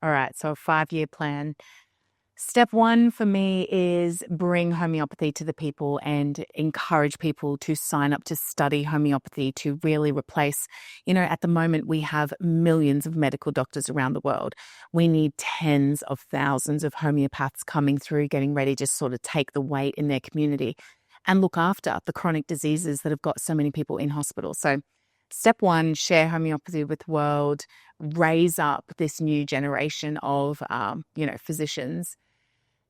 All right, so a 5-year plan. Step one for me is bring homeopathy to the people and encourage people to sign up to study homeopathy to really replace, at the moment we have millions of medical doctors around the world. We need tens of thousands of homeopaths coming through, getting ready to sort of take the weight in their community and look after the chronic diseases that have got so many people in hospital. So step one, share homeopathy with the world, raise up this new generation of, physicians.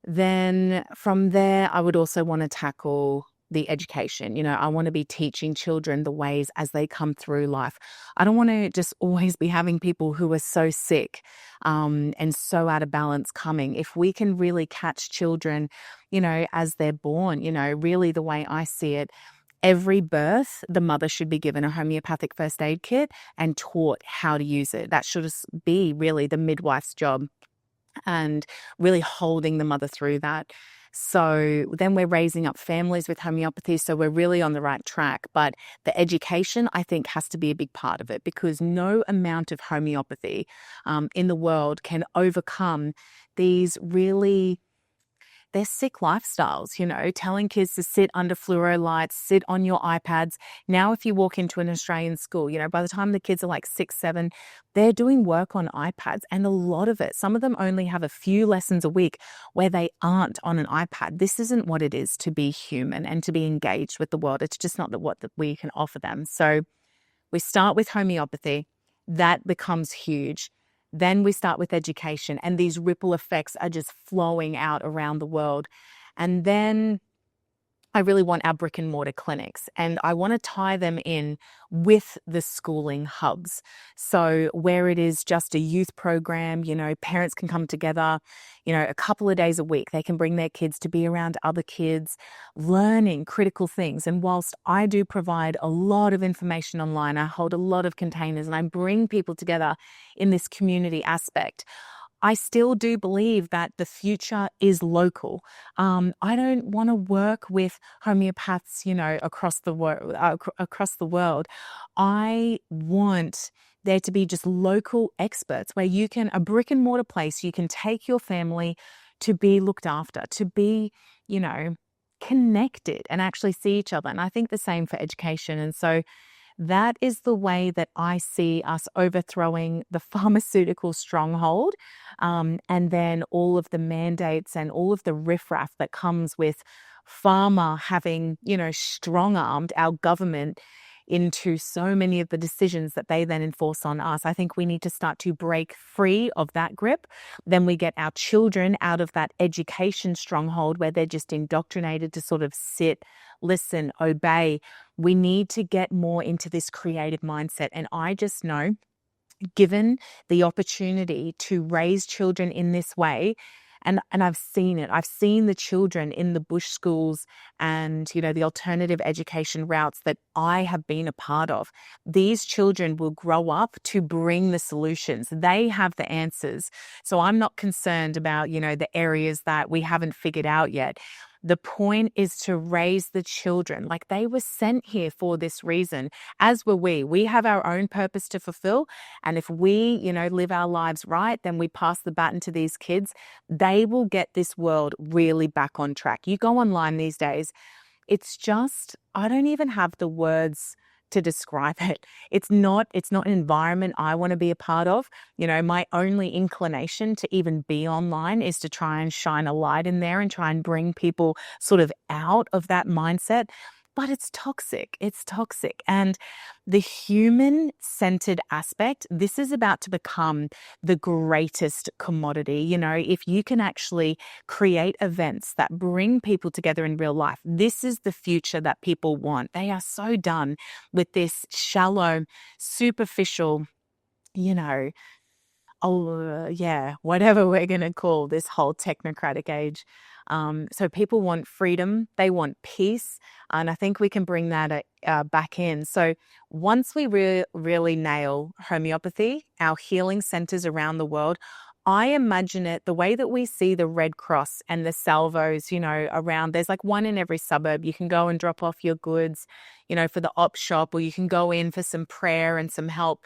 Then from there, I would also want to tackle the education. I want to be teaching children the ways as they come through life. I don't want to just always be having people who are so sick and so out of balance coming. If we can really catch children, as they're born, really the way I see it, every birth, the mother should be given a homeopathic first aid kit and taught how to use it. That should be really the midwife's job, and really holding the mother through that. So then we're raising up families with homeopathy. So we're really on the right track. But the education, I think, has to be a big part of it, because no amount of homeopathy in the world can overcome these really, they're sick lifestyles, telling kids to sit under fluoro lights, sit on your iPads. Now, if you walk into an Australian school, by the time the kids are like 6, 7, they're doing work on iPads, and a lot of it, some of them only have a few lessons a week where they aren't on an iPad. This isn't what it is to be human and to be engaged with the world. It's just not what we can offer them. So we start with homeopathy. That becomes huge. Then we start with education, and these ripple effects are just flowing out around the world. And then I really want our brick and mortar clinics, and I want to tie them in with the schooling hubs. So where it is just a youth program, parents can come together, a couple of days a week. They can bring their kids to be around other kids, learning critical things. And whilst I do provide a lot of information online, I hold a lot of containers and I bring people together in this community aspect, I still do believe that the future is local. I don't want to work with homeopaths, across the world. I want there to be just local experts where a brick and mortar place, you can take your family to be looked after, to be, connected and actually see each other. And I think the same for education. And so that is the way that I see us overthrowing the pharmaceutical stronghold, and then all of the mandates and all of the riffraff that comes with pharma having, strong-armed our government into so many of the decisions that they then enforce on us. I think we need to start to break free of that grip. Then we get our children out of that education stronghold where they're just indoctrinated to sort of sit, listen, obey. We need to get more into this creative mindset. And I just know, given the opportunity to raise children in this way, and I've seen it. I've seen the children in the bush schools and, the alternative education routes that I have been a part of. These children will grow up to bring the solutions. They have the answers. So I'm not concerned about, the areas that we haven't figured out yet. The point is to raise the children like they were sent here for this reason, as were we. We have our own purpose to fulfill. And if we, live our lives right, then we pass the baton to these kids. They will get this world really back on track. You go online these days, it's just, I don't even have the words to describe it. It's not an environment I want to be a part of. My only inclination to even be online is to try and shine a light in there and try and bring people sort of out of that mindset. But it's toxic. It's toxic. And the human-centered aspect, this is about to become the greatest commodity. If you can actually create events that bring people together in real life, this is the future that people want. They are so done with this shallow, superficial, whatever we're going to call this whole technocratic age. So people want freedom, they want peace, and I think we can bring that back in. So once we really nail homeopathy, our healing centers around the world, I imagine it the way that we see the Red Cross and the salvos, around. There's like one in every suburb. You can go and drop off your goods, for the op shop, or you can go in for some prayer and some help.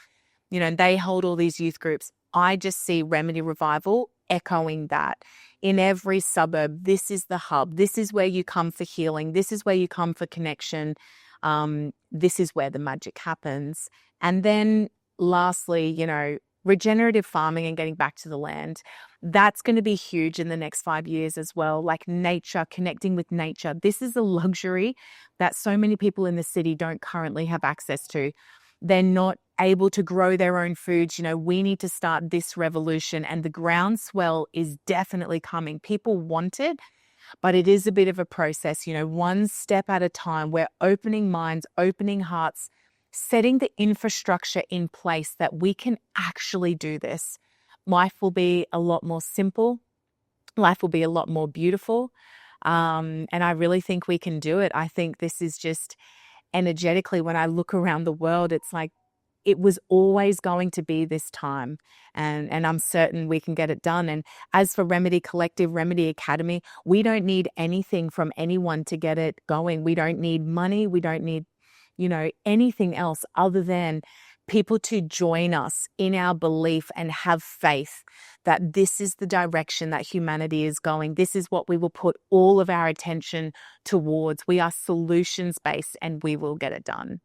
They hold all these youth groups. I just see Remedy Revival echoing that. In every suburb, this is the hub. This is where you come for healing. This is where you come for connection. This is where the magic happens. And then lastly, regenerative farming and getting back to the land. That's going to be huge in the next 5 years as well. Like nature, connecting with nature. This is a luxury that so many people in the city don't currently have access to. They're not able to grow their own foods. We need to start this revolution, and the groundswell is definitely coming. People want it, but it is a bit of a process, one step at a time. We're opening minds, opening hearts, setting the infrastructure in place that we can actually do this. Life will be a lot more simple. Life will be a lot more beautiful. And I really think we can do it. I think this is just energetically, when I look around the world, it's like it was always going to be this time. And I'm certain we can get it done. And as for Remedy Collective, Remedy Academy, we don't need anything from anyone to get it going. We don't need money. We don't need, anything else other than people to join us in our belief and have faith that this is the direction that humanity is going. This is what we will put all of our attention towards. We are solutions-based and we will get it done.